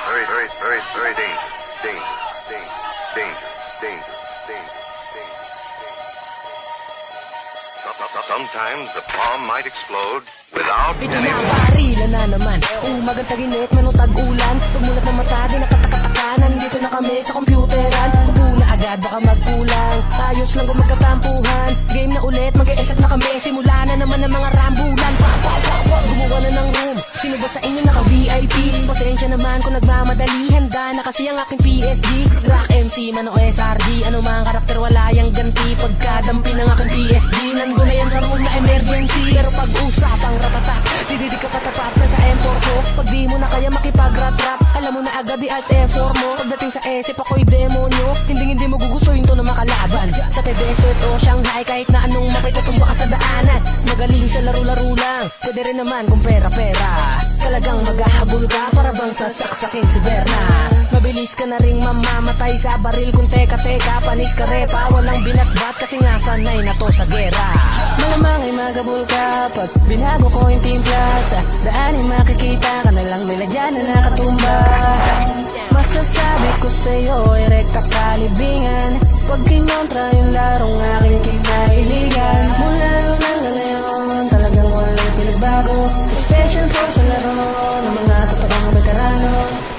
very dangerous. Sometimes the bomb might explode without ito na, barilan na naman. Umagang taginit, manutag ulan. Pagmulat ng mata, di nakatakatakanan. Dito na kami sa computeran. Kubo na agad, baka magkulang. Ayos lang kung magkatampuhan. Game na ulit, mag-e-esat na kami. Simula na naman ang mga rambulan. Gumawa na ng room. Sino ba sa inyo naka-VIP? Pasensya naman kung nagmamadali. Handa na kasi ang aking PSG. Rock MC man o SRD. Ano mang karakter, wala yang ganti. Pagkadampi ng aking PSG. Nandun na yan sa room na emergency. Pero pag-usapang ratatak, hindi ka patapat na sa M4 ko. Pag di mo na kaya makipag-rat-rap, alam mo na agad di alt F4 mo. Pagdating sa SF ako'y demonyo. Hindi mo gugustuhin to na makalaban. Sa Tedeset o Shanghai, kahit na anong makitatumba ka sa daanan. Magaling sa laro-laro lang. Pwede rin naman kung pera-pera. Talagang maghahabol ka para bang sasaksakin si Berna. Mabilis ka na ring mamamatay sa baril kung teka-teka. Panis ka repa, walang binatbat kasi nga sanay na to sa gera. Malamang ay maghabol ka pag binago ko yung timpla. Sa daan ay makikita ka na lang nila dyan na nakatumba. Masasabi ko sa'yo ay rekta kalibingan. Pag kinontra yung larong aking kinahiligan. Mula nun hanggang ngayon talagang walang pinagbago. Special force sa laro ng mga totoong veterano.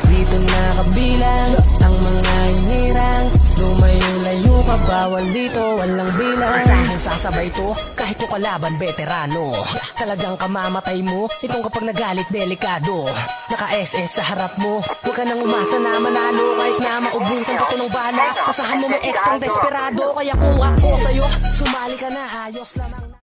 Dito nakabilang ang mga hinirang. Lumayo-layo ka, bawal dito, walang bilang. Asahan sasabay to, kahit mo kalaban veterano. Talagang kamamatay mo, itong kapag nagalit delikado. Naka-SS sa harap mo, huwag ka nang umasa na manalo. Kahit na maubusan pa to ng bala, asahan mo may extrang desperado. Kaya kung ako sa'yo, sumali ka na, ayos lamang.